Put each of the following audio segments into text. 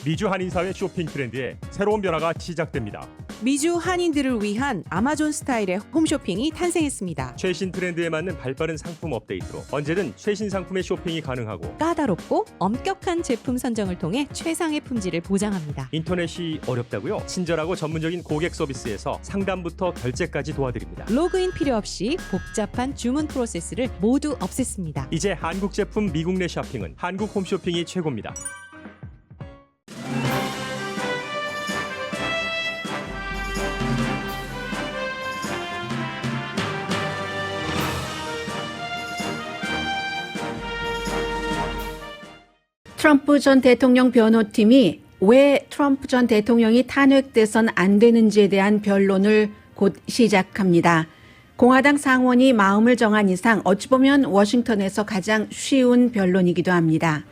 미주 한인사회 쇼핑 트렌드에 새로운 변화가 시작됩니다. 미주 한인들을 위한 아마존 스타일의 홈쇼핑이 탄생했습니다. 최신 트렌드에 맞는 발빠른 상품 업데이트로 언제든 최신 상품의 쇼핑이 가능하고 까다롭고 엄격한 제품 선정을 통해 최상의 품질을 보장합니다. 인터넷이 어렵다고요? 친절하고 전문적인 고객 서비스에서 상담부터 결제까지 도와드립니다. 로그인 필요 없이 복잡한 주문 프로세스를 모두 없앴습니다. 이제 한국 제품 미국 내 쇼핑은 한국 홈쇼핑이 최고입니다. 트럼프 전 대통령 변호팀이 왜 트럼프 전 대통령이 탄핵돼선 안 되는지에 대한 변론을 곧 시작합니다. 공화당 상원이 마음을 정한 이상 어찌 보면 워싱턴에서 가장 쉬운 변론이기도 합니다.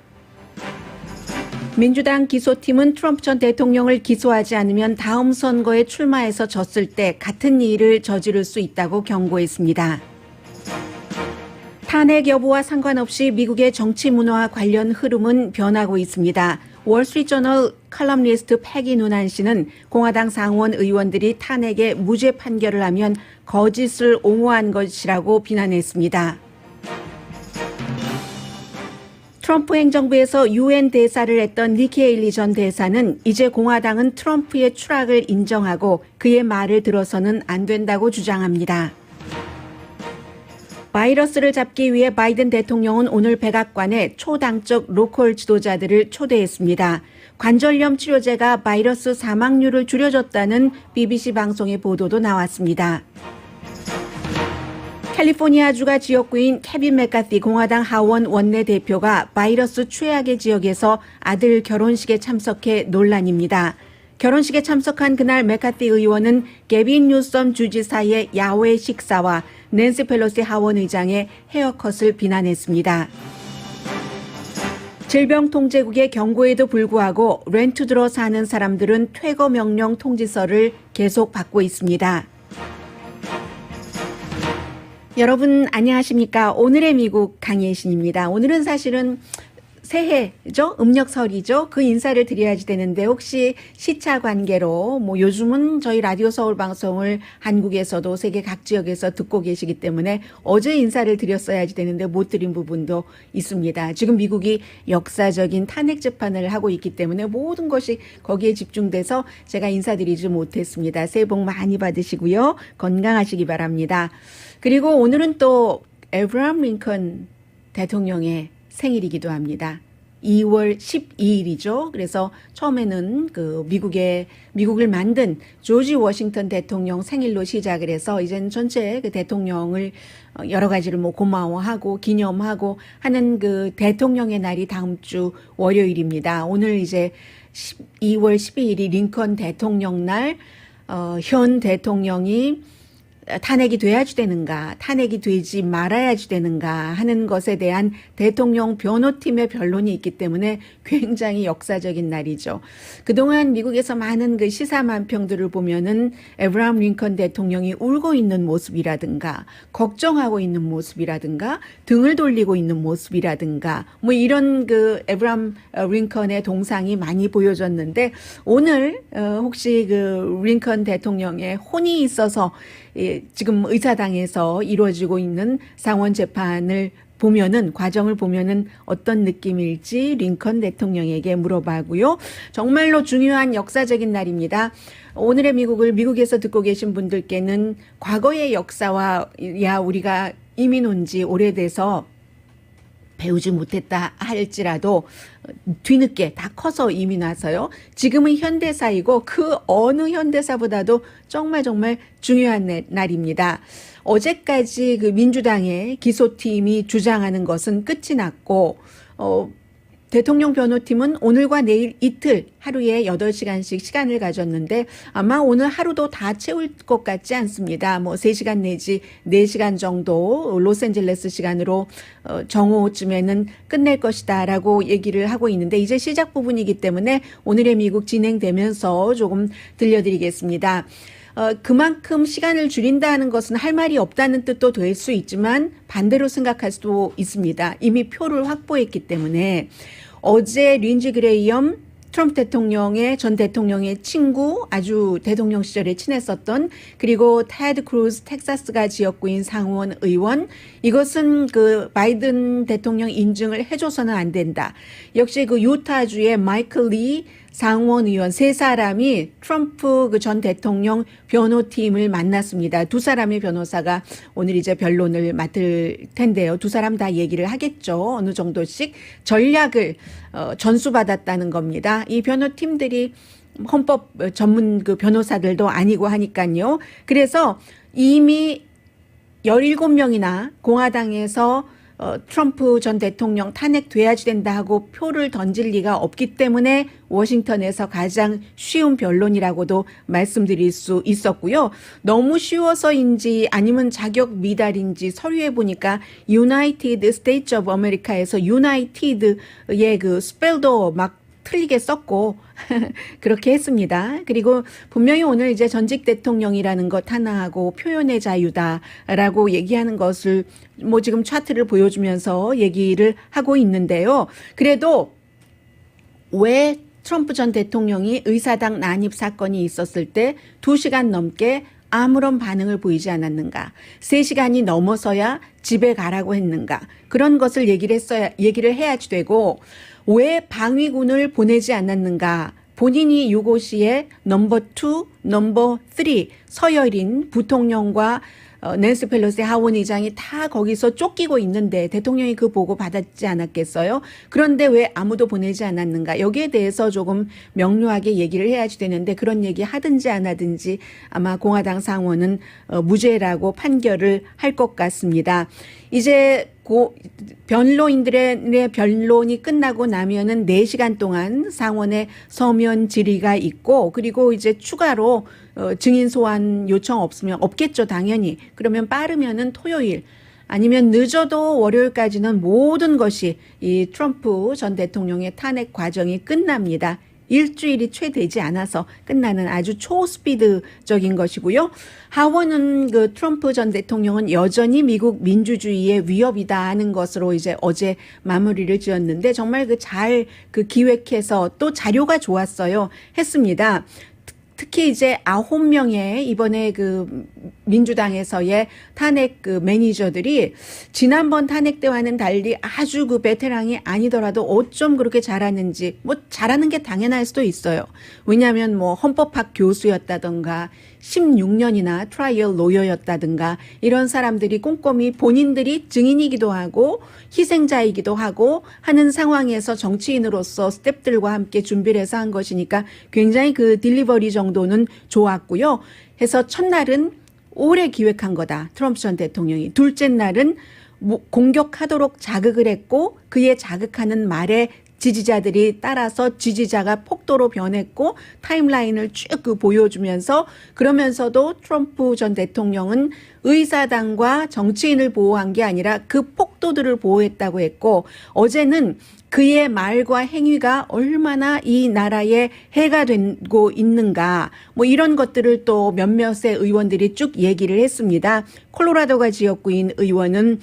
민주당 기소팀은 트럼프 전 대통령을 기소하지 않으면 다음 선거에 출마해서 졌을 때 같은 일을 저지를 수 있다고 경고했습니다. 탄핵 여부와 상관없이 미국의 정치 문화 관련 흐름은 변하고 있습니다. 월스트리트저널 칼럼니스트 패기 누난 씨는 공화당 상원 의원들이 탄핵에 무죄 판결을 하면 거짓을 옹호한 것이라고 비난했습니다. 트럼프 행정부에서 UN 대사를 했던 니키 헤일리 전 대사는 이제 공화당은 트럼프의 추락을 인정하고 그의 말을 들어서는 안 된다고 주장합니다. 바이러스를 잡기 위해 바이든 대통령은 오늘 백악관에 초당적 로컬 지도자들을 초대했습니다. 관절염 치료제가 바이러스 사망률을 줄여줬다는 BBC 방송의 보도도 나왔습니다. 캘리포니아주가 지역구인 케빈 맥카티 공화당 하원 원내대표가 바이러스 최악의 지역에서 아들 결혼식에 참석해 논란입니다. 결혼식에 참석한 그날 맥카티 의원은 게빈 뉴섬 주지사의 야외 식사와 낸시 펠로시 하원 의장의 헤어컷을 비난했습니다. 질병통제국의 경고에도 불구하고 렌트들어 사는 사람들은 퇴거 명령 통지서를 계속 받고 있습니다. 여러분 안녕하십니까? 오늘의 미국 강예신입니다. 오늘은 사실은 새해죠? 음력설이죠? 그 인사를 드려야지 되는데 혹시 시차 관계로 요즘은 저희 라디오 서울 방송을 한국에서도 세계 각 지역에서 듣고 계시기 때문에 어제 인사를 드렸어야지 되는데 못 드린 부분도 있습니다. 지금 미국이 역사적인 탄핵 재판을 하고 있기 때문에 모든 것이 거기에 집중돼서 제가 인사드리지 못했습니다. 새해 복 많이 받으시고요. 건강하시기 바랍니다. 그리고 오늘은 또 에브라함 링컨 대통령의 생일이기도 합니다. 2월 12일이죠. 그래서 처음에는 미국을 만든 조지 워싱턴 대통령 생일로 시작을 해서 이제는 전체 그 대통령을 여러 가지를 고마워하고 기념하고 하는 그 대통령의 날이 다음 주 월요일입니다. 오늘 이제 2월 12일이 링컨 대통령 날, 현 대통령이 탄핵이 돼야지 되는가, 탄핵이 되지 말아야지 되는가 하는 것에 대한 대통령 변호팀의 변론이 있기 때문에 굉장히 역사적인 날이죠. 그동안 미국에서 많은 그 시사만평들을 보면은 에브라함 링컨 대통령이 울고 있는 모습이라든가, 걱정하고 있는 모습이라든가, 등을 돌리고 있는 모습이라든가, 이런 그 에브라함 링컨의 동상이 많이 보여졌는데, 오늘 혹시 그 링컨 대통령의 혼이 있어서 지금 의사당에서 이루어지고 있는 상원 재판을 보면은, 과정을 보면은 어떤 느낌일지 링컨 대통령에게 물어봐고요. 정말로 중요한 역사적인 날입니다. 오늘의 미국을 미국에서 듣고 계신 분들께는 과거의 역사와 우리가 이민 온 지 오래돼서 배우지 못했다 할지라도 뒤늦게 다 커서 이민 와서요. 지금은 현대사이고 그 어느 현대사보다도 정말 중요한 날입니다. 어제까지 그 민주당의 기소팀이 주장하는 것은 끝이 났고 대통령 변호팀은 오늘과 내일 이틀 하루에 8시간씩 시간을 가졌는데 아마 오늘 하루도 다 채울 것 같지 않습니다. 3시간 내지 4시간 정도 로스앤젤레스 시간으로 정오쯤에는 끝낼 것이다라고 얘기를 하고 있는데 이제 시작 부분이기 때문에 오늘의 미국 진행되면서 조금 들려드리겠습니다. 그만큼 시간을 줄인다는 것은 할 말이 없다는 뜻도 될 수 있지만 반대로 생각할 수도 있습니다. 이미 표를 확보했기 때문에 어제 린지 그레이엄 트럼프 대통령의 전 대통령의 친구, 아주 대통령 시절에 친했었던, 그리고 테드 크루즈 텍사스가 지역구인 상원 의원, 이것은 그 바이든 대통령 인증을 해줘서는 안 된다. 역시 그 유타주의 마이클 리 상원 의원 세 사람이 트럼프 그 전 대통령 변호팀을 만났습니다. 두 사람의 변호사가 오늘 이제 변론을 맡을 텐데요. 두 사람 다 얘기를 하겠죠. 어느 정도씩 전략을 전수받았다는 겁니다. 이 변호팀들이 헌법 전문 그 변호사들도 아니고 하니까요. 그래서 이미 17명이나 공화당에서 트럼프 전 대통령 탄핵돼야지 된다 하고 표를 던질 리가 없기 때문에 워싱턴에서 가장 쉬운 변론이라고도 말씀드릴 수 있었고요. 너무 쉬워서인지 아니면 자격 미달인지 서류에 보니까 United States of America에서 United의 그 스펠도 막 틀리게 썼고 그렇게 했습니다. 그리고 분명히 오늘 이제 전직 대통령이라는 것 하나하고 표현의 자유다라고 얘기하는 것을 뭐 지금 차트를 보여주면서 얘기를 하고 있는데요. 그래도 왜 트럼프 전 대통령이 의사당 난입 사건이 있었을 때 2시간 넘게 아무런 반응을 보이지 않았는가? 3시간이 넘어서야 집에 가라고 했는가? 그런 것을 얘기를 해야지 되고, 왜 방위군을 보내지 않았는가? 본인이 유고시에 넘버 2, 넘버 3 서열인 부통령과 낸시 펠로시 하원 의장이 다 거기서 쫓기고 있는데 대통령이 그 보고 받았지 않았겠어요? 그런데 왜 아무도 보내지 않았는가? 여기에 대해서 조금 명료하게 얘기를 해야지 되는데 그런 얘기 하든지 안 하든지 아마 공화당 상원은 무죄라고 판결을 할 것 같습니다. 이제 변로인들의 변론이 끝나고 나면은 4시간 동안 상원에 서면 질의가 있고, 그리고 이제 추가로 증인 소환 요청 없으면 없겠죠, 당연히. 그러면 빠르면은 토요일 아니면 늦어도 월요일까지는 모든 것이 이 트럼프 전 대통령의 탄핵 과정이 끝납니다. 일주일이 채 되지 않아서 끝나는 아주 초스피드적인 것이고요. 하원은 그 트럼프 전 대통령은 여전히 미국 민주주의의 위협이다 하는 것으로 이제 어제 마무리를 지었는데 정말 잘 기획해서 또 자료가 좋았어요. 했습니다. 특히 이제 9명의 이번에 그 민주당에서의 탄핵 그 매니저들이 지난번 탄핵 때와는 달리 아주 그 베테랑이 아니더라도 어쩜 그렇게 잘하는지, 뭐 잘하는 게 당연할 수도 있어요. 왜냐하면 뭐 헌법학 교수였다던가 16년이나 트라이얼 로여였다든가 이런 사람들이 꼼꼼히 본인들이 증인이기도 하고 희생자이기도 하고 하는 상황에서 정치인으로서 스태프들과 함께 준비를 해서 한 것이니까 굉장히 그 딜리버리 정도는 좋았고요. 해서 첫날은 오래 기획한 거다, 트럼프 전 대통령이. 둘째 날은 공격하도록 자극을 했고 그의 자극하는 말에 지지자들이 따라서 지지자가 폭도로 변했고 타임라인을 쭉 보여주면서, 그러면서도 트럼프 전 대통령은 의사당과 정치인을 보호한 게 아니라 그 폭도들을 보호했다고 했고, 어제는 그의 말과 행위가 얼마나 이 나라에 해가 되고 있는가, 뭐 이런 것들을 또 몇몇의 의원들이 쭉 얘기를 했습니다. 콜로라도가 지역구인 의원은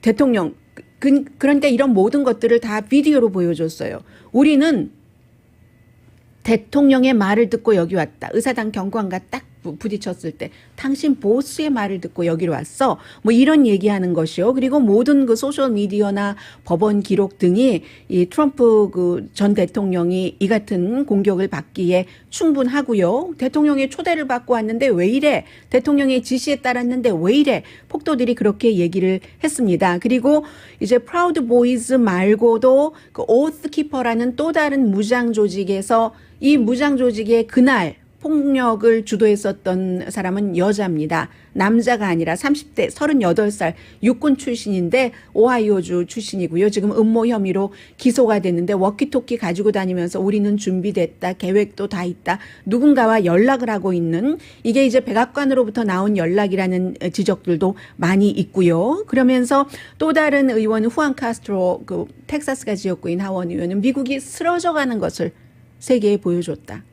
대통령, 그러니까 이런 모든 것들을 다 비디오로 보여줬어요. 우리는 대통령의 말을 듣고 여기 왔다. 의사당 경관과 딱 부딪혔을 때 당신 보스의 말을 듣고 여기로 왔어. 뭐 이런 얘기하는 것이요. 그리고 모든 그 소셜 미디어나 법원 기록 등이 이 트럼프 그 전 대통령이 이 같은 공격을 받기에 충분하고요. 대통령의 초대를 받고 왔는데 왜 이래? 대통령의 지시에 따랐는데 왜 이래? 폭도들이 그렇게 얘기를 했습니다. 그리고 이제 프라우드 보이즈 말고도 그 오스 키퍼라는 또 다른 무장 조직에서, 이 무장 조직의 그날 폭력을 주도했었던 사람은 여자입니다. 남자가 아니라 30대 38살 육군 출신인데 오하이오주 출신이고요. 지금 음모 혐의로 기소가 됐는데 워키토키 가지고 다니면서 우리는 준비됐다, 계획도 다 있다, 누군가와 연락을 하고 있는, 이게 이제 백악관으로부터 나온 연락이라는 지적들도 많이 있고요. 그러면서 또 다른 의원은 후안 카스트로, 그 텍사스가 지역구인 하원 의원은 미국이 쓰러져가는 것을 세계에 보여줬다.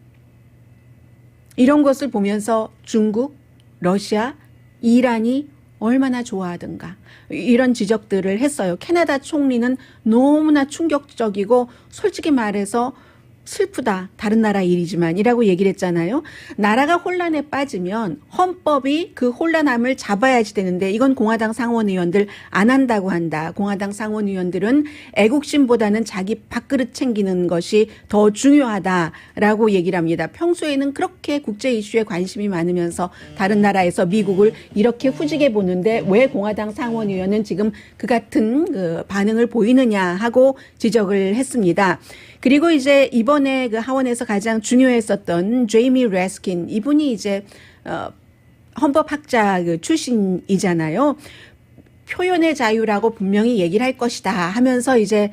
이런 것을 보면서 중국, 러시아, 이란이 얼마나 좋아하든가 이런 지적들을 했어요. 캐나다 총리는 너무나 충격적이고 솔직히 말해서 슬프다. 다른 나라 일이지만 이라고 얘기를 했잖아요. 나라가 혼란에 빠지면 헌법이 그 혼란함을 잡아야지 되는데 이건 공화당 상원의원들 안 한다고 한다. 공화당 상원의원들은 애국심보다는 자기 밥그릇 챙기는 것이 더 중요하다라고 얘기를 합니다. 평소에는 그렇게 국제 이슈에 관심이 많으면서 다른 나라에서 미국을 이렇게 후지게 보는데 왜 공화당 상원의원은 지금 그 같은 그 반응을 보이느냐 하고 지적을 했습니다. 그리고 이제 이번에 그 하원에서 가장 중요했었던 제이미 레스킨 이분이 이제 헌법학자 그 출신이잖아요. 표현의 자유라고 분명히 얘기를 할 것이다 하면서 이제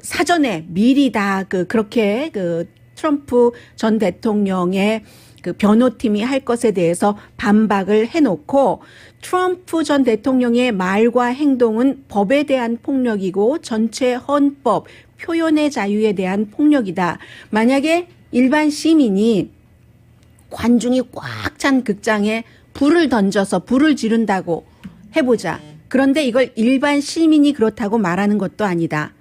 사전에 미리 다 그렇게 그 트럼프 전 대통령의 그 변호팀이 할 것에 대해서 반박을 해놓고 트럼프 전 대통령의 말과 행동은 법에 대한 폭력이고 전체 헌법, 표현의 자유에 대한 폭력이다. 만약에 일반 시민이 관중이 꽉 찬 극장에 불을 던져서 불을 지른다고 해보자. 그런데 이걸 일반 시민이 그렇다고 말하는 것도 아니다.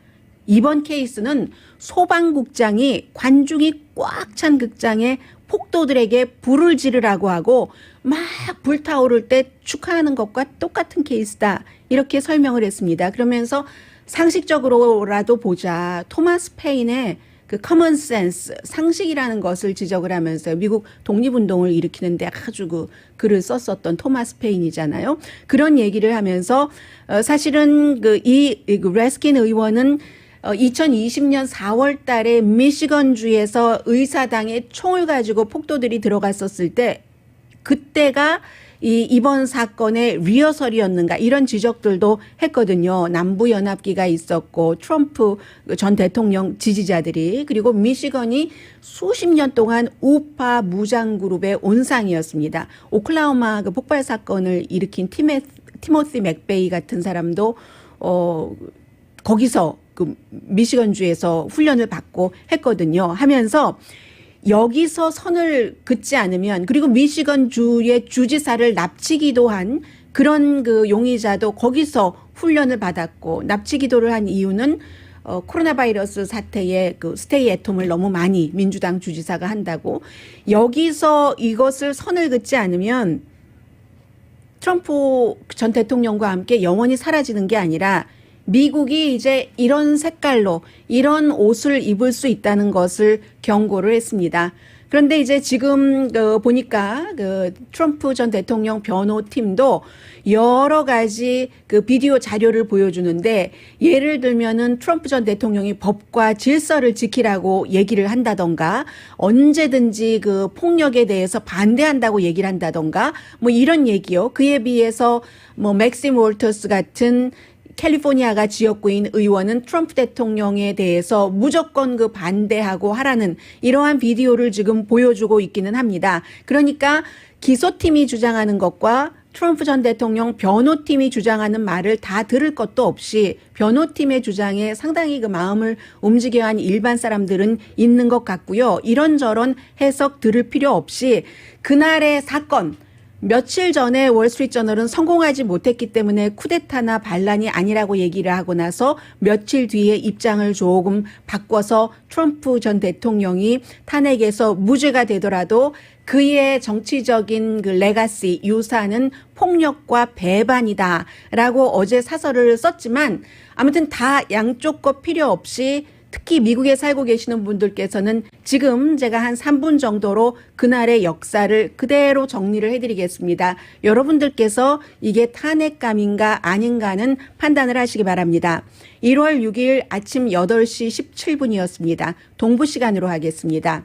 이번 케이스는 소방국장이 관중이 꽉 찬 극장에 폭도들에게 불을 지르라고 하고 막 불타오를 때 축하하는 것과 똑같은 케이스다. 이렇게 설명을 했습니다. 그러면서 상식적으로라도 보자. 토마스 페인의 그 커먼 센스, 상식이라는 것을 지적을 하면서 미국 독립운동을 일으키는데 아주 그 글을 썼었던 토마스 페인이잖아요. 그런 얘기를 하면서 사실은 이 레스킨 의원은 2020년 4월 달에 미시건주에서 의사당에 총을 가지고 폭도들이 들어갔었을 때 그때가 이번 사건의 리허설이었는가 이런 지적들도 했거든요. 남부연합기가 있었고 트럼프 전 대통령 지지자들이 그리고 미시건이 수십 년 동안 우파 무장그룹의 온상이었습니다. 오클라호마 그 폭발 사건을 일으킨 티모시 맥베이 같은 사람도 거기서 그 미시건주에서 훈련을 받고 했거든요. 하면서 여기서 선을 긋지 않으면 그리고 미시건주의 주지사를 납치기도 한 그런 그 용의자도 거기서 훈련을 받았고 납치기도를 한 이유는 코로나 바이러스 사태에 그 스테이 애톰을 너무 많이 민주당 주지사가 한다고 여기서 이것을 선을 긋지 않으면 트럼프 전 대통령과 함께 영원히 사라지는 게 아니라 미국이 이제 이런 색깔로 이런 옷을 입을 수 있다는 것을 경고를 했습니다. 그런데 이제 지금 보니까 트럼프 전 대통령 변호팀도 여러 가지 그 비디오 자료를 보여주는데 예를 들면은 트럼프 전 대통령이 법과 질서를 지키라고 얘기를 한다던가 언제든지 그 폭력에 대해서 반대한다고 얘기를 한다던가 뭐 이런 얘기요. 그에 비해서 뭐 맥심 월터스 같은 캘리포니아가 지역구인 의원은 트럼프 대통령에 대해서 무조건 그 반대하고 하라는 이러한 비디오를 지금 보여주고 있기는 합니다. 그러니까 기소팀이 주장하는 것과 트럼프 전 대통령 변호팀이 주장하는 말을 다 들을 것도 없이 변호팀의 주장에 상당히 그 마음을 움직여 한 일반 사람들은 있는 것 같고요. 이런저런 해석 들을 필요 없이 그날의 사건 며칠 전에 월스트리트저널은 성공하지 못했기 때문에 쿠데타나 반란이 아니라고 얘기를 하고 나서 며칠 뒤에 입장을 조금 바꿔서 트럼프 전 대통령이 탄핵에서 무죄가 되더라도 그의 정치적인 그 레가시 유산은 폭력과 배반이다라고 어제 사설을 썼지만 아무튼 다 양쪽 것 필요 없이 특히 미국에 살고 계시는 분들께서는 지금 제가 한 3분 정도로 그날의 역사를 그대로 정리를 해드리겠습니다. 여러분들께서 이게 탄핵감인가 아닌가는 판단을 하시기 바랍니다. 1월 6일 아침 8시 17분이었습니다. 동부 시간으로 하겠습니다.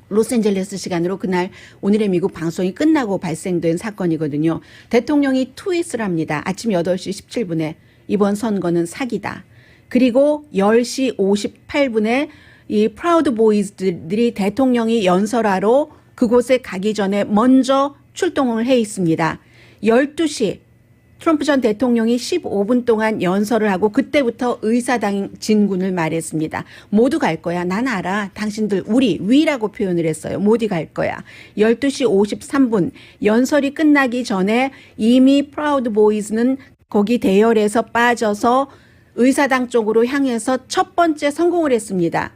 로스앤젤레스 시간으로 그날 오늘의 미국 방송이 끝나고 발생된 사건이거든요. 대통령이 트윗을 합니다. 아침 8시 17분에 이번 선거는 사기다. 그리고 10시 58분에 이 프라우드 보이즈들이 대통령이 연설하러 그곳에 가기 전에 먼저 출동을 해 있습니다. 12시 트럼프 전 대통령이 15분 동안 연설을 하고 그때부터 의사당 진군을 말했습니다. 모두 갈 거야. 난 알아. 당신들 우리 위라고 표현을 했어요. 모두 갈 거야. 12시 53분 연설이 끝나기 전에 이미 프라우드 보이즈는 거기 대열에서 빠져서 의사당 쪽으로 향해서 첫 번째 성공을 했습니다.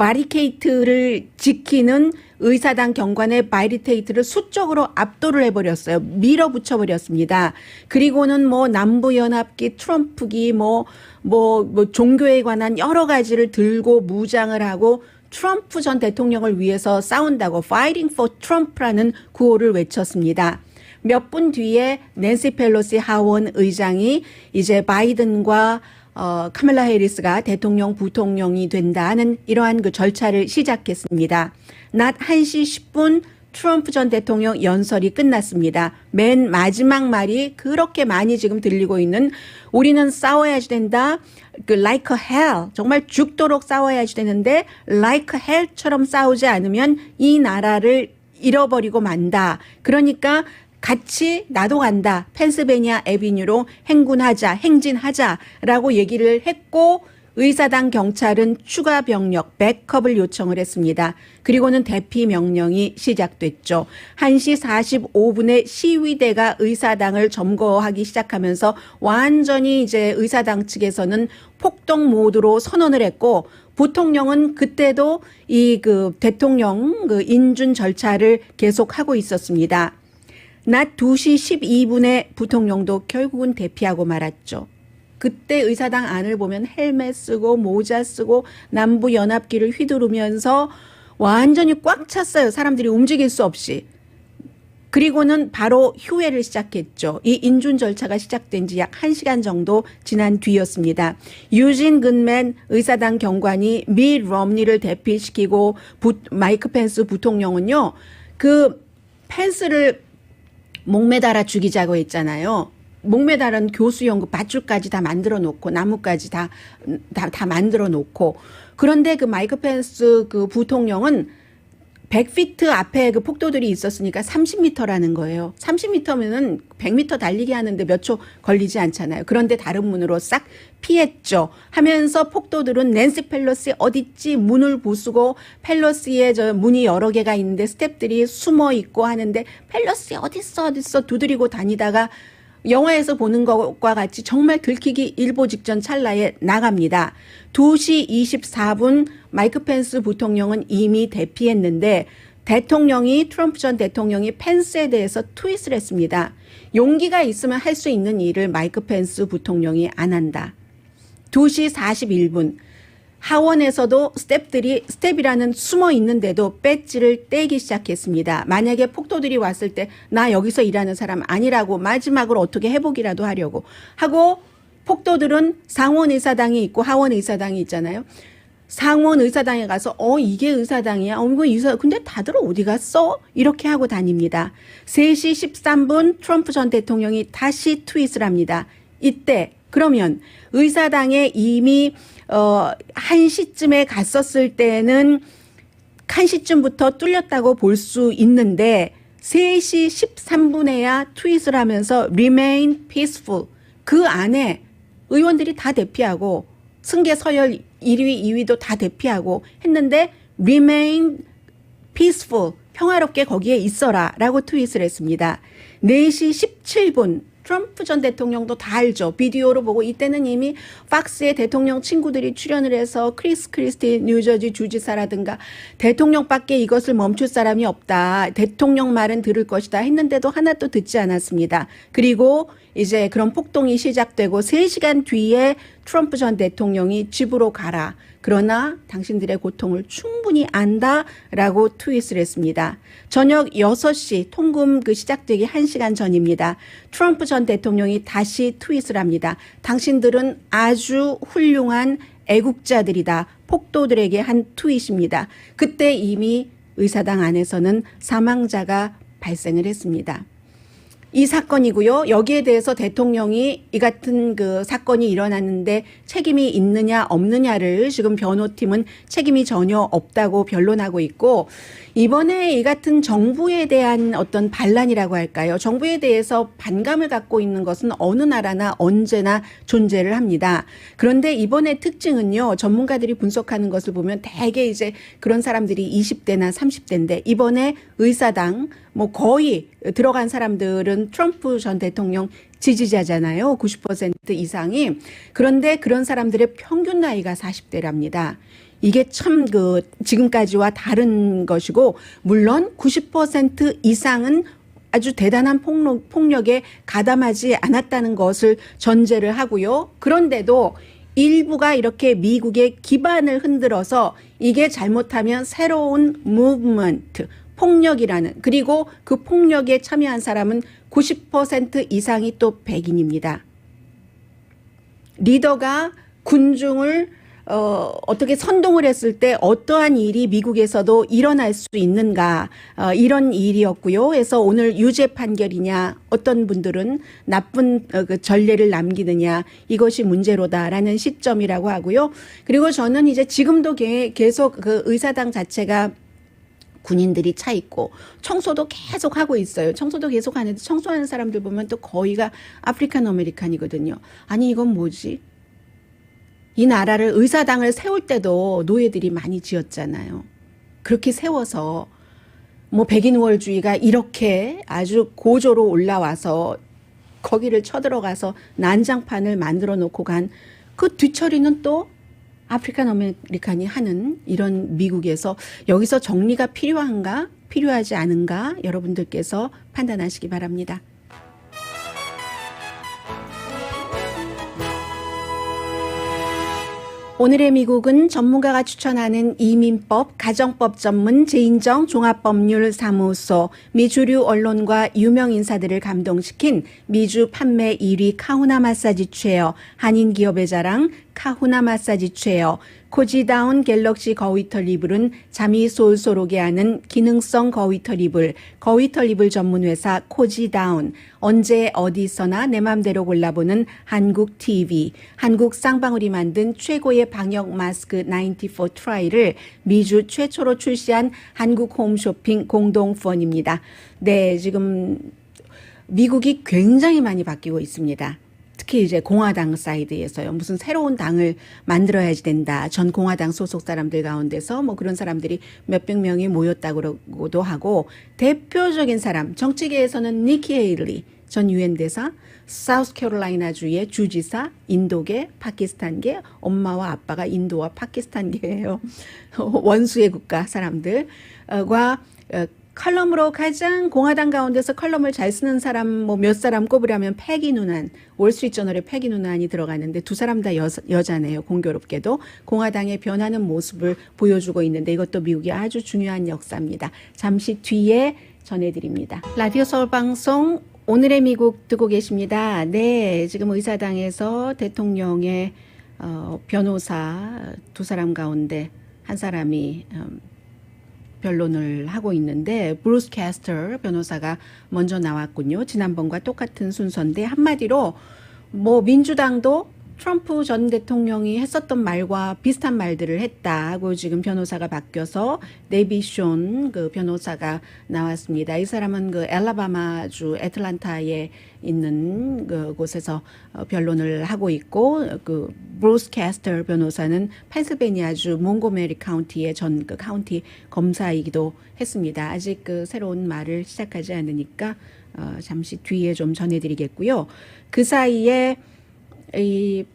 바리케이트를 지키는 의사당 경관의 바리케이트를 수적으로 압도를 해버렸어요. 밀어붙여버렸습니다. 그리고는 뭐 남부연합기, 트럼프기, 뭐 종교에 관한 여러 가지를 들고 무장을 하고 트럼프 전 대통령을 위해서 싸운다고 Fighting for Trump라는 구호를 외쳤습니다. 몇 분 뒤에 낸시 펠로시 하원 의장이 이제 바이든과 카멜라 해리스가 대통령 부통령이 된다는 이러한 그 절차를 시작했습니다. 낮 1시 10분 트럼프 전 대통령 연설이 끝났습니다. 맨 마지막 말이 그렇게 많이 지금 들리고 있는 우리는 싸워야지 된다. 그 like hell 정말 죽도록 싸워야지 되는데 like hell처럼 싸우지 않으면 이 나라를 잃어버리고 만다. 그러니까 같이 나도 간다. 펜실베니아 애비뉴로 행진하자라고 얘기를 했고 의사당 경찰은 추가 병력, 백업을 요청을 했습니다. 그리고는 대피 명령이 시작됐죠. 1시 45분에 시위대가 의사당을 점거하기 시작하면서 완전히 이제 의사당 측에서는 폭동 모드로 선언을 했고 부통령은 그때도 이 그 대통령 그 인준 절차를 계속하고 있었습니다. 낮 2시 12분에 부통령도 결국은 대피하고 말았죠. 그때 의사당 안을 보면 헬멧 쓰고 모자 쓰고 남부연합기를 휘두르면서 완전히 꽉 찼어요. 사람들이 움직일 수 없이. 그리고는 바로 휴회를 시작했죠. 이 인준 절차가 시작된 지 약 1시간 정도 지난 뒤였습니다. 유진 근맨 의사당 경관이 밋 럼니를 대피시키고 마이크 펜스 부통령은요. 그 펜스를 목매달아 죽이자고 했잖아요. 목매달은 교수용 그 밧줄까지 다 만들어 놓고 나무까지 다 만들어 놓고 그런데 그 마이크 펜스 그 부통령은 100피트 앞에 그 폭도들이 있었으니까 30m라는 거예요. 30m면은 100m 달리기 하는데 몇 초 걸리지 않잖아요. 그런데 다른 문으로 싹 피했죠. 하면서 폭도들은 낸시 펠로시 어딨지 문을 부수고 펠로시에 저 문이 여러 개가 있는데 스태프들이 숨어 있고 하는데 펠로시 어딨어 두드리고 다니다가 영화에서 보는 것과 같이 정말 들키기 일보 직전 찰나에 나갑니다. 2시 24분 마이크 펜스 부통령은 이미 대피했는데 트럼프 전 대통령이 펜스에 대해서 트윗을 했습니다. 용기가 있으면 할 수 있는 일을 마이크 펜스 부통령이 안 한다. 2시 41분 하원에서도 스텝이라는 숨어 있는데도 배지를 떼기 시작했습니다. 만약에 폭도들이 왔을 때 나 여기서 일하는 사람 아니라고 마지막으로 어떻게 해보기라도 하려고 하고 폭도들은 상원의사당이 있고 하원의사당이 있잖아요. 상원의사당에 가서 이게 의사당이야. 이거 근데 다들 어디 갔어? 이렇게 하고 다닙니다. 3시 13분 트럼프 전 대통령이 다시 트윗을 합니다. 이때 그러면 의사당에 이미 1시쯤에 갔었을 때는 1시쯤부터 뚫렸다고 볼 수 있는데 3시 13분에야 트윗을 하면서 remain peaceful 그 안에 의원들이 다 대피하고 승계 서열 1위, 2위도 다 대피하고 했는데 remain peaceful 평화롭게 거기에 있어라 라고 트윗을 했습니다. 4시 17분 트럼프 전 대통령도 다 알죠. 비디오로 보고 이때는 이미 팍스에 대통령 친구들이 출연을 해서 크리스 크리스티 뉴저지 주지사라든가 대통령밖에 이것을 멈출 사람이 없다. 대통령 말은 들을 것이다 했는데도 하나도 듣지 않았습니다. 그리고 이제 그런 폭동이 시작되고 3시간 뒤에 트럼프 전 대통령이 집으로 가라. 그러나 당신들의 고통을 충분히 안다라고 트윗을 했습니다. 저녁 6시 통금 시작되기 1시간 전입니다. 트럼프 전 대통령이 다시 트윗을 합니다. 당신들은 아주 훌륭한 애국자들이다. 폭도들에게 한 트윗입니다. 그때 이미 의사당 안에서는 사망자가 발생을 했습니다. 이 사건이고요. 여기에 대해서 대통령이 이 같은 그 사건이 일어났는데 책임이 있느냐 없느냐를 지금 변호팀은 책임이 전혀 없다고 변론하고 있고 이번에 이 같은 정부에 대한 어떤 반란이라고 할까요? 정부에 대해서 반감을 갖고 있는 것은 어느 나라나 언제나 존재를 합니다. 그런데 이번의 특징은요. 전문가들이 분석하는 것을 보면 대개 이제 그런 사람들이 20대나 30대인데 이번에 의사당 거의 들어간 사람들은 트럼프 전 대통령 지지자잖아요. 90% 이상이. 그런데 그런 사람들의 평균 나이가 40대랍니다. 이게 참 지금까지와 다른 것이고, 물론 90% 이상은 아주 대단한 폭력에 가담하지 않았다는 것을 전제를 하고요. 그런데도 일부가 이렇게 미국의 기반을 흔들어서 이게 잘못하면 새로운 무브먼트, 폭력이라는, 그리고 그 폭력에 참여한 사람은 90% 이상이 또 백인입니다. 리더가 군중을 어떻게 선동을 했을 때 어떠한 일이 미국에서도 일어날 수 있는가, 이런 일이었고요. 그래서 오늘 유죄 판결이냐, 어떤 분들은 나쁜 그 전례를 남기느냐, 이것이 문제로다라는 시점이라고 하고요. 그리고 저는 이제 지금도 계속 그 의사당 자체가 군인들이 차 있고 청소도 계속 하고 있어요. 청소도 계속 하는데 청소하는 사람들 보면 또 거의가 아프리칸 아메리칸이거든요. 아니 이건 뭐지? 이 나라를 의사당을 세울 때도 노예들이 많이 지었잖아요. 그렇게 세워서 뭐 백인 우월주의가 이렇게 아주 고조로 올라와서 거기를 쳐들어가서 난장판을 만들어 놓고 간 그 뒤처리는 또 아프리칸 아메리칸이 하는 이런 미국에서 여기서 정리가 필요한가 필요하지 않은가 여러분들께서 판단하시기 바랍니다. 오늘의 미국은 전문가가 추천하는 이민법, 가정법 전문 제인정 종합법률사무소, 미주류 언론과 유명 인사들을 감동시킨 미주 판매 1위 카후나 마사지 체어, 한인 기업의 자랑 카후나 마사지 체어, 코지다운 갤럭시 거위털 이불은 잠이 솔솔 오게 하는 기능성 거위털 이불, 거위털 이불 전문 회사 코지다운, 언제 어디서나 내 맘대로 골라보는 한국 TV, 한국 쌍방울이 만든 최고의 방역 마스크 94 트라이를 미주 최초로 출시한 한국 홈쇼핑 공동후원입니다. 네, 지금 미국이 굉장히 많이 바뀌고 있습니다. 특히 이제 공화당 사이드에서요. 무슨 새로운 당을 만들어야지 된다. 전 공화당 소속 사람들 가운데서 뭐 그런 사람들이 몇백 명이 모였다고도 하고, 대표적인 사람, 정치계에서는 니키 헤일리 전 유엔 대사, 사우스캐롤라이나주의 주지사, 인도계, 파키스탄계, 엄마와 아빠가 인도와 파키스탄계예요. 원수의 국가 사람들과 컬럼으로 가장 공화당 가운데서 컬럼을 잘 쓰는 사람 뭐 몇 사람 꼽으려면 패기 누난, 월스트리트저널에 패기 누난이 들어가는데 두 사람 다 여자네요. 공교롭게도 공화당의 변하는 모습을 보여주고 있는데 이것도 미국의 아주 중요한 역사입니다. 잠시 뒤에 전해드립니다. 라디오 서울 방송 오늘의 미국 듣고 계십니다. 네, 지금 의사당에서 대통령의 변호사 두 사람 가운데 한 사람이 변론을 하고 있는데 브루스 캐스터 변호사가 먼저 나왔군요. 지난번과 똑같은 순서인데 한마디로 뭐 민주당도 트럼프 전 대통령이 했었던 말과 비슷한 말들을 했다고 지금 변호사가 바뀌어서 데이비 쇼 그 변호사가 나왔습니다. 이 사람은 그 엘라바마주 애틀란타에 있는 그 곳에서 변론을 하고 있고, 그 브루스 캐스터 변호사는 펜실베니아주 몽고메리 카운티의 전 그 카운티 검사이기도 했습니다. 아직 그 새로운 말을 시작하지 않으니까 잠시 뒤에 좀 전해드리겠고요. 그 사이에 이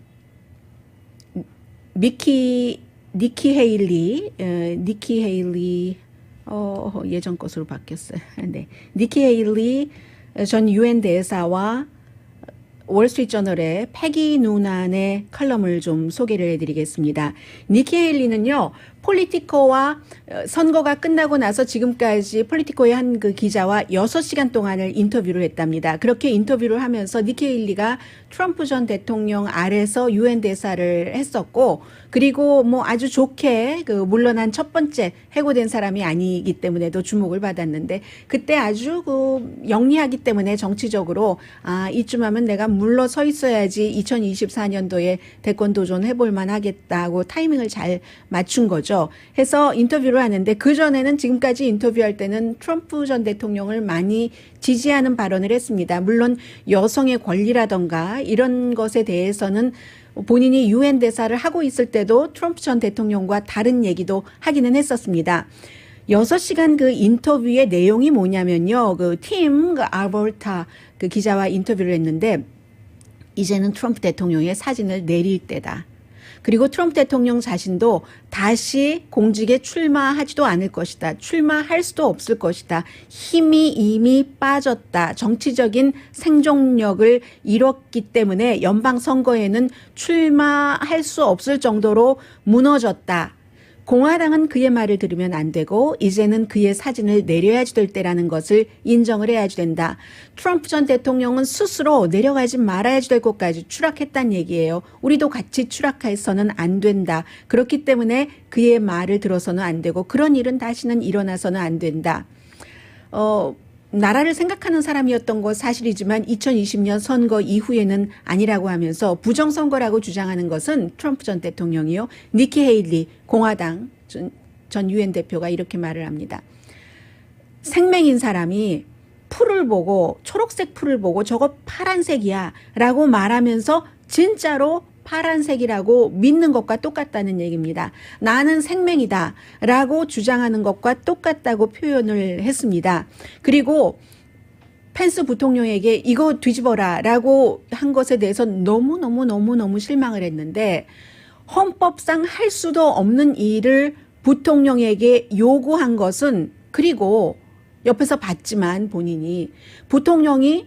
니키 헤일리 예전 것으로 바뀌었어요. 네, 니키 헤일리 전 유엔 대사와 월스트리트저널의 패기 누난의 칼럼을 좀 소개를 해드리겠습니다. 니키 헤일리는요, 폴리티코와 선거가 끝나고 나서 지금까지 폴리티코의 한 그 기자와 6시간 동안을 인터뷰를 했답니다. 그렇게 인터뷰를 하면서 니키 헤일리가 트럼프 전 대통령 아래서 유엔 대사를 했었고, 그리고 뭐 아주 좋게 그 물러난 첫 번째 해고된 사람이 아니기 때문에도 주목을 받았는데, 그때 아주 그 영리하기 때문에 정치적으로 이쯤 하면 내가 물러서 있어야지 2024년도에 대권 도전해볼 만하겠다고 타이밍을 잘 맞춘 거죠. 해서 인터뷰를 하는데, 그전에는 지금까지 인터뷰할 때는 트럼프 전 대통령을 많이 지지하는 발언을 했습니다. 물론 여성의 권리라던가 이런 것에 대해서는 본인이 유엔 대사를 하고 있을 때도 트럼프 전 대통령과 다른 얘기도 하기는 했었습니다. 6시간 그 인터뷰의 내용이 뭐냐면요. 그 팀 아버타 그 기자와 인터뷰를 했는데, 이제는 트럼프 대통령의 사진을 내릴 때다. 그리고 트럼프 대통령 자신도 다시 공직에 출마하지도 않을 것이다. 출마할 수도 없을 것이다. 힘이 이미 빠졌다. 정치적인 생존력을 잃었기 때문에 연방 선거에는 출마할 수 없을 정도로 무너졌다. 공화당은 그의 말을 들으면 안 되고 이제는 그의 사진을 내려야지 될 때라는 것을 인정을 해야지 된다. 트럼프 전 대통령은 스스로 내려가지 말아야지 될 곳까지 추락했다는 얘기예요. 우리도 같이 추락해서는 안 된다. 그렇기 때문에 그의 말을 들어서는 안 되고 그런 일은 다시는 일어나서는 안 된다. 나라를 생각하는 사람이었던 것 사실이지만 2020년 선거 이후에는 아니라고 하면서 부정선거라고 주장하는 것은 트럼프 전 대통령이요. 니키 헤일리 공화당 전 유엔 대표가 이렇게 말을 합니다. 생명인 사람이 풀을 보고 초록색 풀을 보고 저거 파란색이야 라고 말하면서 진짜로 파란색이라고 믿는 것과 똑같다는 얘기입니다. 나는 생명이다 라고 주장하는 것과 똑같다고 표현을 했습니다. 그리고 펜스 부통령에게 이거 뒤집어라 라고 한 것에 대해서 너무너무 실망을 했는데 헌법상 할 수도 없는 일을 부통령에게 요구한 것은 그리고 옆에서 봤지만 본인이 부통령이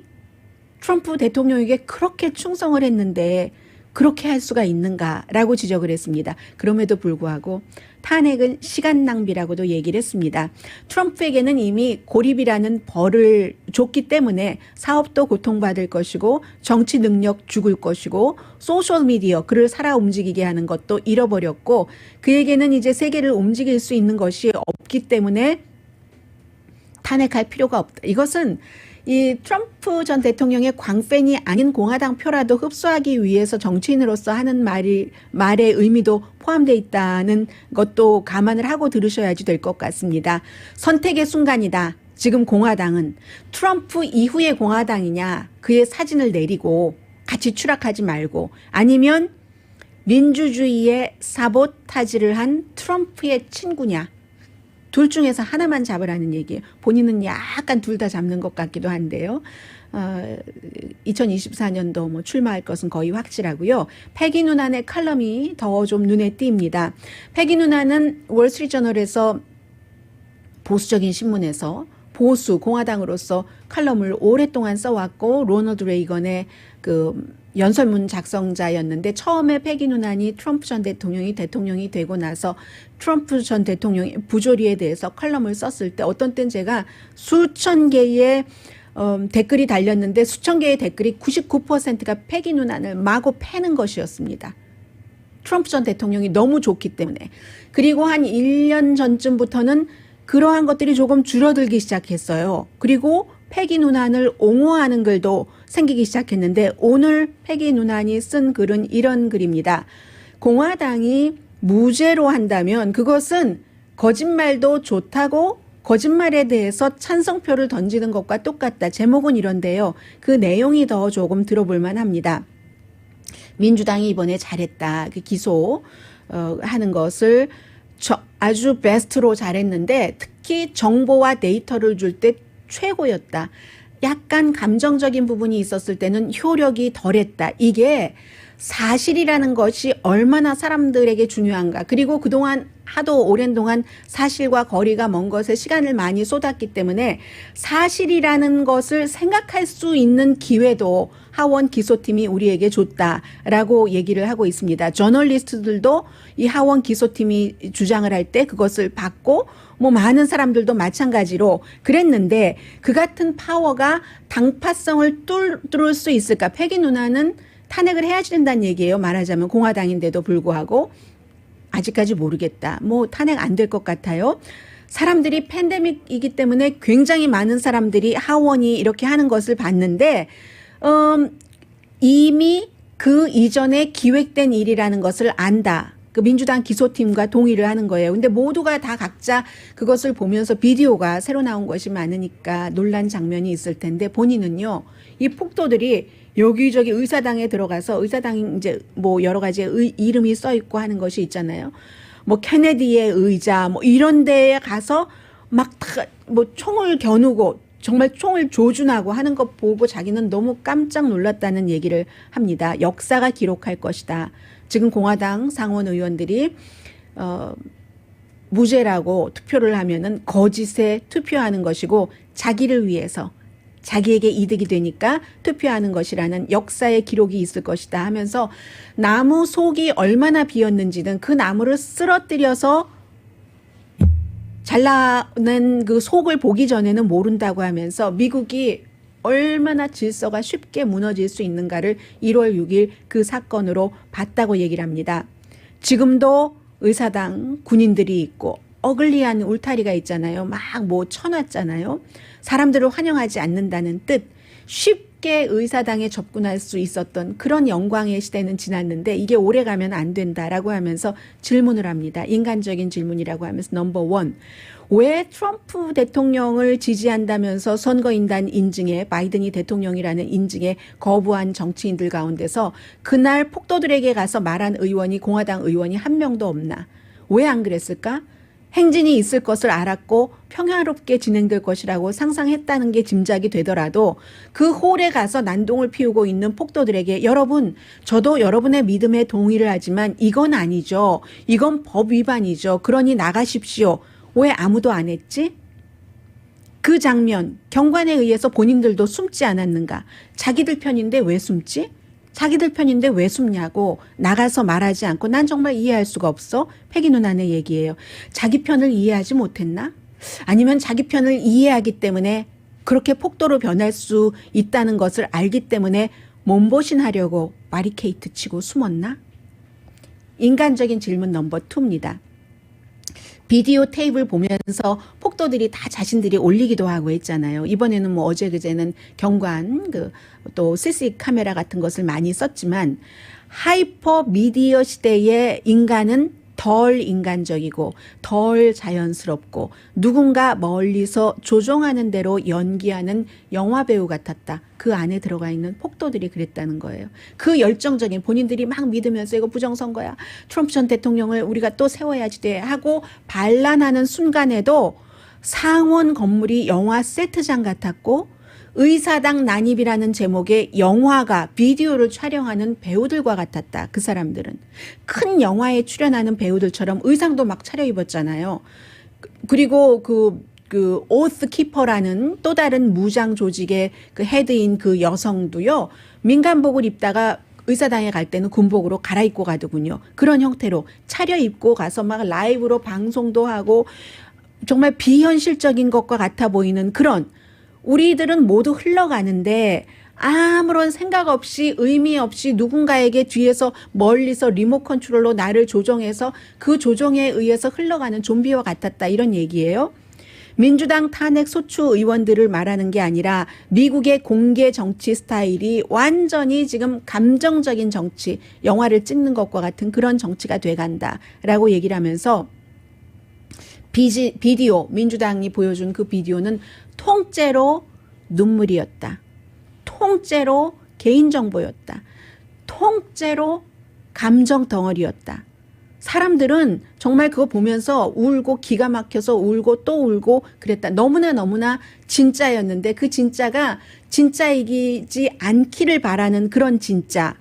트럼프 대통령에게 그렇게 충성을 했는데 그렇게 할 수가 있는가라고 지적을 했습니다. 그럼에도 불구하고 탄핵은 시간 낭비라고도 얘기를 했습니다. 트럼프에게는 이미 고립이라는 벌을 줬기 때문에 사업도 고통받을 것이고 정치 능력 죽을 것이고 소셜미디어 그를 살아 움직이게 하는 것도 잃어버렸고 그에게는 이제 세계를 움직일 수 있는 것이 없기 때문에 탄핵할 필요가 없다. 이것은 이 트럼프 전 대통령의 광팬이 아닌 공화당 표라도 흡수하기 위해서 정치인으로서 하는 말의 의미도 포함되어 있다는 것도 감안을 하고 들으셔야지 될 것 같습니다. 선택의 순간이다. 지금 공화당은 트럼프 이후의 공화당이냐 그의 사진을 내리고 같이 추락하지 말고 아니면 민주주의에 사보타지를 한 트럼프의 친구냐. 둘 중에서 하나만 잡으라는 얘기예요. 본인은 약간 둘 다 잡는 것 같기도 한데요. 2024년도 뭐 출마할 것은 거의 확실하고요. 패기 누난의 칼럼이 더 좀 눈에 띕니다. 패기 누난은 월스트리트저널에서 보수적인 신문에서 보수 공화당으로서 칼럼을 오랫동안 써왔고 로널드 레이건의 그 연설문 작성자였는데 처음에 패기 누난이 트럼프 전 대통령이 되고 나서 트럼프 전 대통령의 부조리에 대해서 칼럼을 썼을 때 어떤 땐 제가 수천 개의 댓글이 달렸는데 수천 개의 댓글이 99%가 패기 누난을 마구 패는 것이었습니다. 트럼프 전 대통령이 너무 좋기 때문에. 그리고 한 1년 전쯤부터는 그러한 것들이 조금 줄어들기 시작했어요. 그리고 패기 누난을 옹호하는 글도 생기기 시작했는데 오늘 패기 누난이 쓴 글은 이런 글입니다. 공화당이 무죄로 한다면 그것은 거짓말도 좋다고 거짓말에 대해서 찬성표를 던지는 것과 똑같다. 제목은 이런데요. 그 내용이 더 조금 들어볼 만합니다. 민주당이 이번에 잘했다. 그 기소하는 것을 아주 베스트로 잘했는데 특히 정보와 데이터를 줄 때 최고였다. 약간 감정적인 부분이 있었을 때는 효력이 덜했다. 이게 사실이라는 것이 얼마나 사람들에게 중요한가. 그리고 그동안 하도 오랜 동안 사실과 거리가 먼 것에 시간을 많이 쏟았기 때문에 사실이라는 것을 생각할 수 있는 기회도 하원 기소팀이 우리에게 줬다라고 얘기를 하고 있습니다. 저널리스트들도 이 하원 기소팀이 주장을 할 때 그것을 받고 뭐 많은 사람들도 마찬가지로 그랬는데 그 같은 파워가 당파성을 뚫을 수 있을까? 패기 누나는 탄핵을 해야지 된다는 얘기예요. 말하자면 공화당인데도 불구하고 아직까지 모르겠다. 뭐 탄핵 안 될 것 같아요. 사람들이 팬데믹이기 때문에 굉장히 많은 사람들이 하원이 이렇게 하는 것을 봤는데 이미 그 이전에 기획된 일이라는 것을 안다. 그 민주당 기소팀과 동의를 하는 거예요. 근데 모두가 다 각자 그것을 보면서 비디오가 새로 나온 것이 많으니까 놀란 장면이 있을 텐데 본인은요. 이 폭도들이 여기저기 의사당에 들어가서 의사당 이제 뭐 여러 가지 이름이 써 있고 하는 것이 있잖아요. 뭐 케네디의 의자 뭐 이런 데에 가서 막 뭐 총을 겨누고 정말 총을 조준하고 하는 것 보고 자기는 너무 깜짝 놀랐다는 얘기를 합니다. 역사가 기록할 것이다. 지금 공화당 상원 의원들이 무죄라고 투표를 하면은 거짓에 투표하는 것이고 자기를 위해서 자기에게 이득이 되니까 투표하는 것이라는 역사의 기록이 있을 것이다 하면서 나무 속이 얼마나 비었는지는 그 나무를 쓰러뜨려서 잘라낸 그 속을 보기 전에는 모른다고 하면서 미국이 얼마나 질서가 쉽게 무너질 수 있는가를 1월 6일 그 사건으로 봤다고 얘기를 합니다. 지금도 의사당 군인들이 있고 어글리한 울타리가 있잖아요. 막 뭐 쳐놨잖아요. 사람들을 환영하지 않는다는 뜻. 쉽게 의사당에 접근할 수 있었던 그런 영광의 시대는 지났는데 이게 오래 가면 안 된다라고 하면서 질문을 합니다. 인간적인 질문이라고 하면서 넘버 원. 왜 트럼프 대통령을 지지한다면서 선거인단 인증에 바이든이 대통령이라는 인증에 거부한 정치인들 가운데서 그날 폭도들에게 가서 말한 의원이 공화당 의원이 한 명도 없나? 왜 안 그랬을까? 행진이 있을 것을 알았고 평화롭게 진행될 것이라고 상상했다는 게 짐작이 되더라도 그 홀에 가서 난동을 피우고 있는 폭도들에게 여러분, 저도 여러분의 믿음에 동의를 하지만 이건 아니죠. 이건 법 위반이죠. 그러니 나가십시오. 왜 아무도 안 했지? 그 장면, 경관에 의해서 본인들도 숨지 않았는가? 자기들 편인데 왜 숨지? 자기들 편인데 왜 숨냐고 나가서 말하지 않고 난 정말 이해할 수가 없어. 패기 누나의 얘기예요. 자기 편을 이해하지 못했나? 아니면 자기 편을 이해하기 때문에 그렇게 폭도로 변할 수 있다는 것을 알기 때문에 몸보신하려고 바리케이트 치고 숨었나? 인간적인 질문 넘버 2입니다. 비디오 테이프를 보면서 폭도들이 다 자신들이 올리기도 하고 했잖아요. 이번에는 뭐 어제 그제는 경관 또 CC 카메라 같은 것을 많이 썼지만 하이퍼 미디어 시대의 인간은 덜 인간적이고 덜 자연스럽고 누군가 멀리서 조종하는 대로 연기하는 영화 배우 같았다. 그 안에 들어가 있는 폭도들이 그랬다는 거예요. 그 열정적인 본인들이 막 믿으면서 이거 부정선거야. 트럼프 전 대통령을 우리가 또 세워야지 돼 하고 반란하는 순간에도 상원 건물이 영화 세트장 같았고 의사당 난입이라는 제목의 영화가 비디오를 촬영하는 배우들과 같았다. 그 사람들은. 큰 영화에 출연하는 배우들처럼 의상도 막 차려입었잖아요. 그리고 그 오스 키퍼라는 또 다른 무장 조직의 그 헤드인 그 여성도요. 민간복을 입다가 의사당에 갈 때는 군복으로 갈아입고 가더군요. 그런 형태로 차려입고 가서 막 라이브로 방송도 하고 정말 비현실적인 것과 같아 보이는 그런 우리들은 모두 흘러가는데 아무런 생각 없이 의미 없이 누군가에게 뒤에서 멀리서 리모트 컨트롤로 나를 조정해서 그 조정에 의해서 흘러가는 좀비와 같았다 이런 얘기예요. 민주당 탄핵 소추 의원들을 말하는 게 아니라 미국의 공개 정치 스타일이 완전히 지금 감정적인 정치, 영화를 찍는 것과 같은 그런 정치가 돼간다라고 얘기를 하면서 비디오, 민주당이 보여준 그 비디오는 통째로 눈물이었다. 통째로 개인정보였다. 통째로 감정 덩어리였다. 사람들은 정말 그거 보면서 울고 기가 막혀서 울고 또 울고 그랬다. 너무나 진짜였는데 그 진짜가 진짜이지 않기를 바라는 그런 진짜.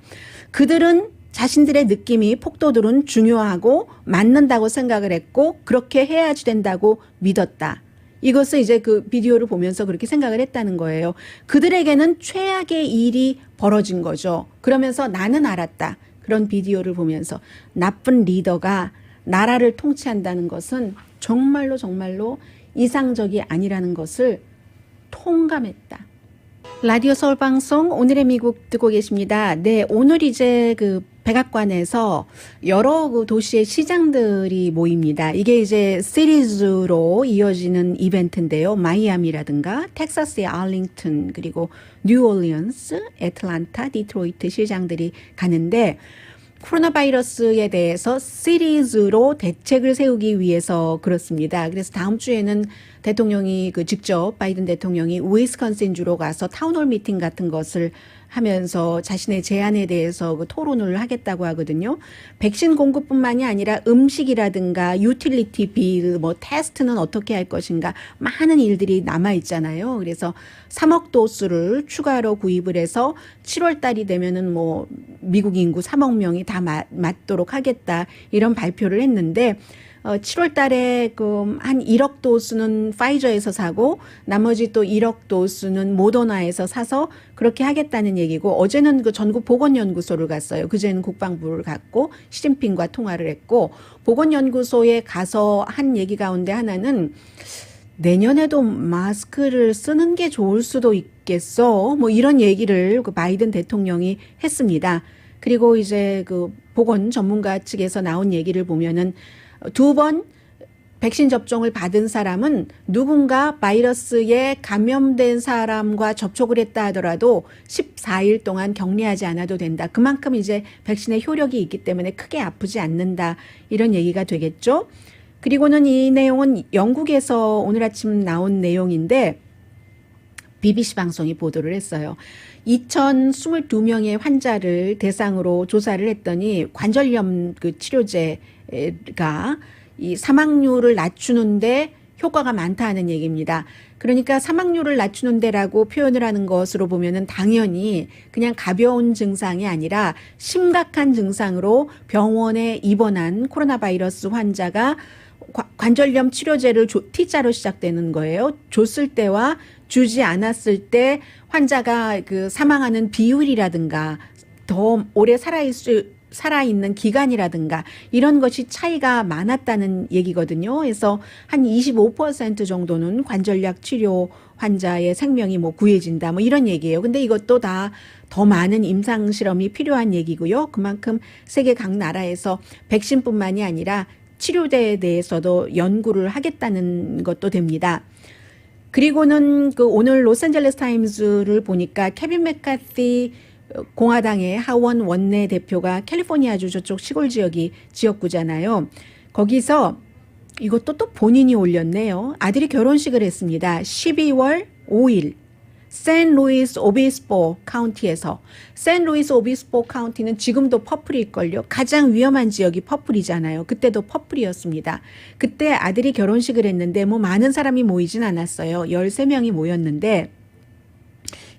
그들은 자신들의 느낌이 폭도들은 중요하고 맞는다고 생각을 했고 그렇게 해야지 된다고 믿었다. 이것을 이제 그 비디오를 보면서 그렇게 생각을 했다는 거예요. 그들에게는 최악의 일이 벌어진 거죠. 그러면서 나는 알았다. 그런 비디오를 보면서 나쁜 리더가 나라를 통치한다는 것은 정말로 이상적이 아니라는 것을 통감했다. 라디오 서울 방송 오늘의 미국 듣고 계십니다. 네, 오늘 이제 그 백악관에서 여러 그 도시의 시장들이 모입니다. 이게 이제 시리즈로 이어지는 이벤트인데요. 마이애미라든가 텍사스의 알링턴 그리고 뉴올리언스, 애틀란타, 디트로이트 시장들이 가는데 코로나 바이러스에 대해서 시리즈로 대책을 세우기 위해서 그렇습니다. 그래서 다음 주에는 대통령이 직접 바이든 대통령이 위스콘신주로 가서 타운홀 미팅 같은 것을 하면서 자신의 제안에 대해서 그 토론을 하겠다고 하거든요. 백신 공급뿐만이 아니라 음식이라든가 유틸리티 빌, 뭐 테스트는 어떻게 할 것인가 많은 일들이 남아 있잖아요. 그래서 3억 도수를 추가로 구입을 해서 7월 달이 되면은 뭐 미국 인구 3억 명이 다 맞도록 하겠다 이런 발표를 했는데 7월 달에 한 1억 도수는 파이저에서 사고 나머지 또 1억 도수는 모더나에서 사서 그렇게 하겠다는 얘기고 어제는 그 전국 보건연구소를 갔어요. 그제는 국방부를 갔고 시진핑과 통화를 했고 보건연구소에 가서 한 얘기 가운데 하나는 내년에도 마스크를 쓰는 게 좋을 수도 있겠어. 뭐 이런 얘기를 그 바이든 대통령이 했습니다. 그리고 이제 그 보건 전문가 측에서 나온 얘기를 보면은 2번 백신 접종을 받은 사람은 누군가 바이러스에 감염된 사람과 접촉을 했다 하더라도 14일 동안 격리하지 않아도 된다. 그만큼 이제 백신의 효력이 있기 때문에 크게 아프지 않는다. 이런 얘기가 되겠죠. 그리고는 이 내용은 영국에서 오늘 아침 나온 내용인데 BBC 방송이 보도를 했어요. 2022명의 환자를 대상으로 조사를 했더니 관절염 그 치료제가 이 사망률을 낮추는데 효과가 많다는 얘기입니다. 그러니까 사망률을 낮추는 데라고 표현을 하는 것으로 보면은 당연히 그냥 가벼운 증상이 아니라 심각한 증상으로 병원에 입원한 코로나 바이러스 환자가 관절염 치료제를 T자로 시작되는 거예요. 줬을 때와 주지 않았을 때 환자가 그 사망하는 비율이라든가 더 오래 살아있는 기간이라든가 이런 것이 차이가 많았다는 얘기거든요. 그래서 한 25% 정도는 관절약 치료 환자의 생명이 뭐 구해진다 뭐 이런 얘기예요. 근데 이것도 다 더 많은 임상 실험이 필요한 얘기고요. 그만큼 세계 각 나라에서 백신뿐만이 아니라 치료제에 대해서도 연구를 하겠다는 것도 됩니다. 그리고는 그 오늘 로스앤젤레스 타임즈를 보니까 케빈 맥카티 공화당의 하원 원내대표가 캘리포니아주 저쪽 시골 지역구잖아요. 거기서 이것도 또 본인이 올렸네요. 아들이 결혼식을 했습니다. 12월 5일 샌루이스 오비스포 카운티에서. 샌루이스 오비스포 카운티는 지금도 퍼플일걸요. 가장 위험한 지역이 퍼플이잖아요. 그때도 퍼플이었습니다. 그때 아들이 결혼식을 했는데 뭐 많은 사람이 모이진 않았어요. 13명이 모였는데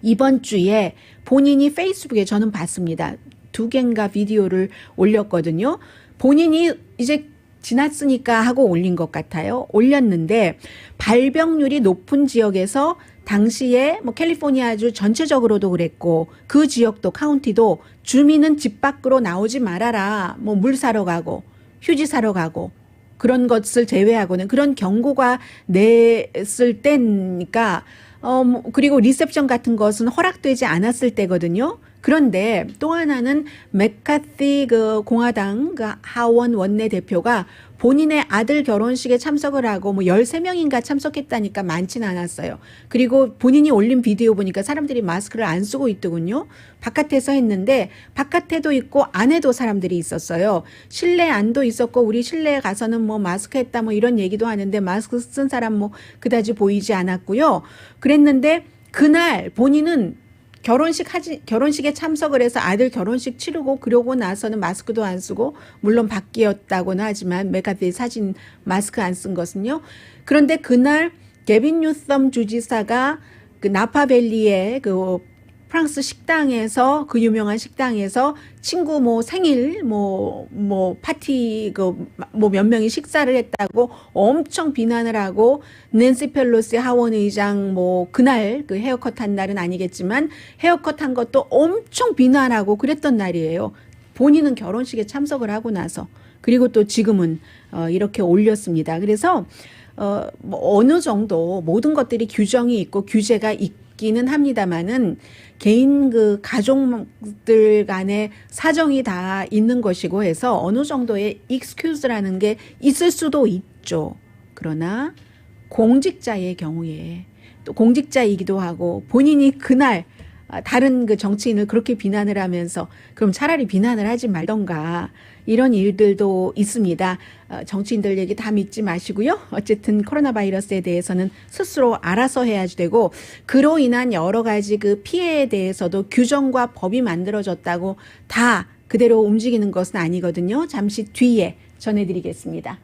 이번 주에 본인이 페이스북에 저는 봤습니다. 2개인가 비디오를 올렸거든요. 본인이 이제 지났으니까 하고 올린 것 같아요. 올렸는데 발병률이 높은 지역에서 당시에 뭐 캘리포니아주 전체적으로도 그랬고 그 지역도 카운티도 주민은 집 밖으로 나오지 말아라. 뭐 물 사러 가고 휴지 사러 가고 그런 것을 제외하고는 그런 경고가 냈을 때니까 그리고 리셉션 같은 것은 허락되지 않았을 때거든요. 그런데 또 하나는 맥카티 그 공화당 그 하원 원내대표가 본인의 아들 결혼식에 참석을 하고 뭐 13명인가 참석했다니까 많진 않았어요. 그리고 본인이 올린 비디오 보니까 사람들이 마스크를 안 쓰고 있더군요. 바깥에서 했는데 바깥에도 있고 안에도 사람들이 있었어요. 실내 안도 있었고 우리 실내에 가서는 뭐 마스크 했다 뭐 이런 얘기도 하는데 마스크 쓴 사람 뭐 그다지 보이지 않았고요. 그랬는데 그날 본인은 결혼식에 참석을 해서 아들 결혼식 치르고 그러고 나서는 마스크도 안 쓰고 물론 밖이었다고는 하지만 맥카티 사진 마스크 안 쓴 것은요. 그런데 그날 게빈 뉴섬 주지사가 그 나파밸리의 그 프랑스 식당에서 그 유명한 식당에서 친구 뭐 생일 뭐 파티 그 뭐 몇 명이 식사를 했다고 엄청 비난을 하고 낸시 펠로시 하원 의장 뭐 그날 그 헤어컷 한 날은 아니겠지만 헤어컷 한 것도 엄청 비난하고 그랬던 날이에요. 본인은 결혼식에 참석을 하고 나서 그리고 또 지금은 이렇게 올렸습니다. 그래서 뭐 어느 정도 모든 것들이 규정이 있고 규제가 있기는 합니다만은 개인 그 가족들 간의 사정이 다 있는 것이고 해서 어느 정도의 익스큐즈라는 게 있을 수도 있죠. 그러나 공직자의 경우에 또 공직자이기도 하고 본인이 그날 다른 그 정치인을 그렇게 비난을 하면서 그럼 차라리 비난을 하지 말던가 이런 일들도 있습니다. 정치인들 얘기 다 믿지 마시고요. 어쨌든 코로나 바이러스에 대해서는 스스로 알아서 해야지 되고 그로 인한 여러 가지 그 피해에 대해서도 규정과 법이 만들어졌다고 다 그대로 움직이는 것은 아니거든요. 잠시 뒤에 전해드리겠습니다.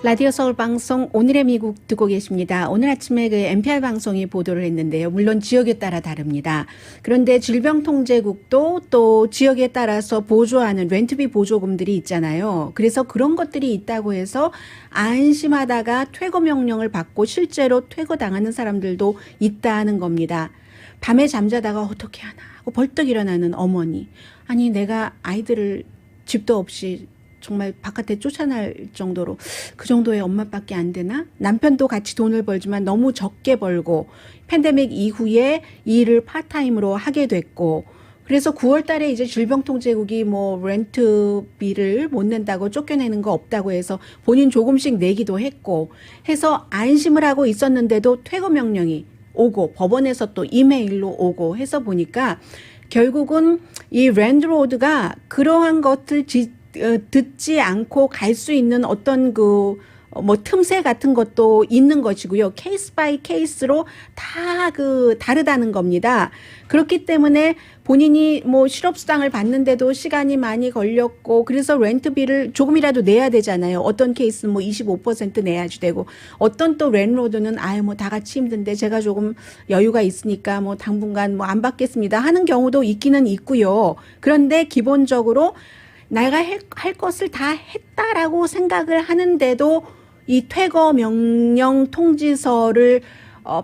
라디오 서울 방송 오늘의 미국 듣고 계십니다. 오늘 아침에 그 NPR 방송이 보도를 했는데요. 물론 지역에 따라 다릅니다. 그런데 질병통제국도 또 지역에 따라서 보조하는 렌트비 보조금들이 있잖아요. 그래서 그런 것들이 있다고 해서 안심하다가 퇴거 명령을 받고 실제로 퇴거당하는 사람들도 있다는 겁니다. 밤에 잠자다가 어떻게 하나 하고 벌떡 일어나는 어머니. 아니 내가 아이들을 집도 없이 정말 바깥에 쫓아날 정도로 그 정도의 엄마밖에 안 되나? 남편도 같이 돈을 벌지만 너무 적게 벌고 팬데믹 이후에 이 일을 파트타임으로 하게 됐고 그래서 9월 달에 이제 질병통제국이 뭐 렌트비를 못 낸다고 쫓겨내는 거 없다고 해서 본인 조금씩 내기도 했고 해서 안심을 하고 있었는데도 퇴거 명령이 오고 법원에서 또 이메일로 오고 해서 보니까 결국은 이 랜드로드가 그러한 것을 듣지 않고 갈 수 있는 어떤 그 뭐 틈새 같은 것도 있는 것이고요. 케이스 바이 케이스로 다 다르다는 겁니다. 그렇기 때문에 본인이 뭐 실업수당을 받는데도 시간이 많이 걸렸고 그래서 렌트비를 조금이라도 내야 되잖아요. 어떤 케이스는 뭐 25% 내야지 되고 어떤 또 랜드로드는 아유 뭐 다 같이 힘든데 제가 조금 여유가 있으니까 뭐 당분간 뭐 안 받겠습니다 하는 경우도 있기는 있고요. 그런데 기본적으로 내가 할 것을 다 했다라고 생각을 하는데도 이 퇴거 명령 통지서를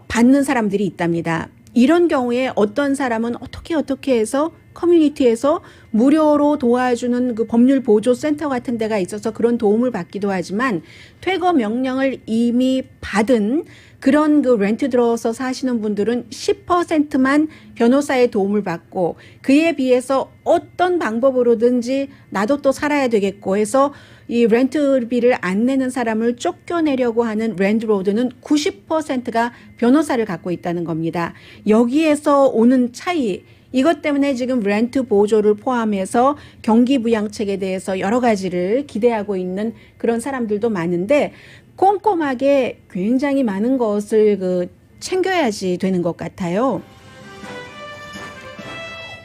받는 사람들이 있답니다. 이런 경우에 어떤 사람은 어떻게 해서 커뮤니티에서 무료로 도와주는 그 법률 보조 센터 같은 데가 있어서 그런 도움을 받기도 하지만 퇴거 명령을 이미 받은 그런 그 렌트 들어서 사시는 분들은 10%만 변호사의 도움을 받고 그에 비해서 어떤 방법으로든지 나도 또 살아야 되겠고 해서 이 렌트비를 안 내는 사람을 쫓겨내려고 하는 랜드로드는 90%가 변호사를 갖고 있다는 겁니다. 여기에서 오는 차이 이것 때문에 지금 렌트 보조를 포함해서 경기부양책에 대해서 여러 가지를 기대하고 있는 그런 사람들도 많은데 꼼꼼하게 굉장히 많은 것을 챙겨야지 되는 것 같아요.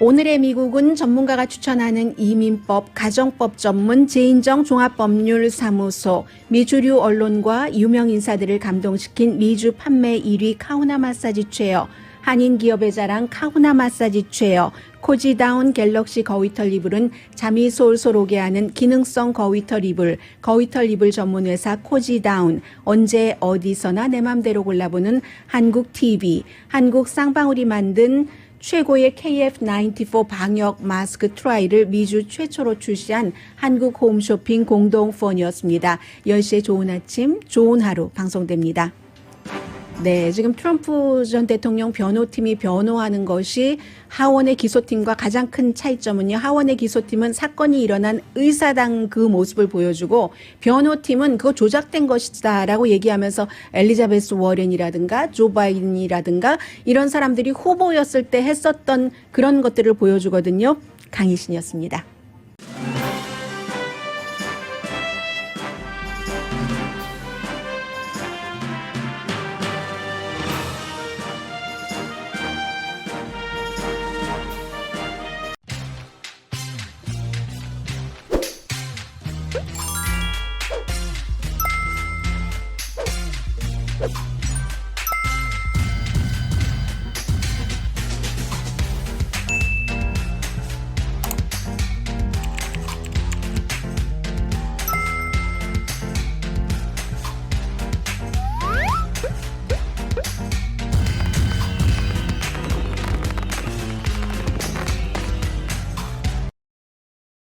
오늘의 미국은 전문가가 추천하는 이민법, 가정법 전문 제인정 종합법률사무소, 미주류 언론과 유명 인사들을 감동시킨 미주 판매 1위 카우나 마사지 체어, 한인 기업의 자랑 카우나 마사지 체어, 코지다운 갤럭시 거위털 이불은 잠이 솔솔 오게 하는 기능성 거위털 이불, 거위털 이불 전문 회사 코지다운, 언제 어디서나 내 맘대로 골라보는 한국 TV, 한국 쌍방울이 만든 최고의 KF94 방역 마스크 트라이를 미주 최초로 출시한 한국 홈쇼핑 공동폰이었습니다. 10시에 좋은 아침, 좋은 하루 방송됩니다. 네, 지금 트럼프 전 대통령 변호팀이 변호하는 것이 하원의 기소팀과 가장 큰 차이점은요. 하원의 기소팀은 사건이 일어난 의사당 그 모습을 보여주고 변호팀은 그거 조작된 것이다라고 얘기하면서 엘리자베스 워렌이라든가 조 바이든이라든가 이런 사람들이 후보였을 때 했었던 그런 것들을 보여주거든요. 강희신이었습니다.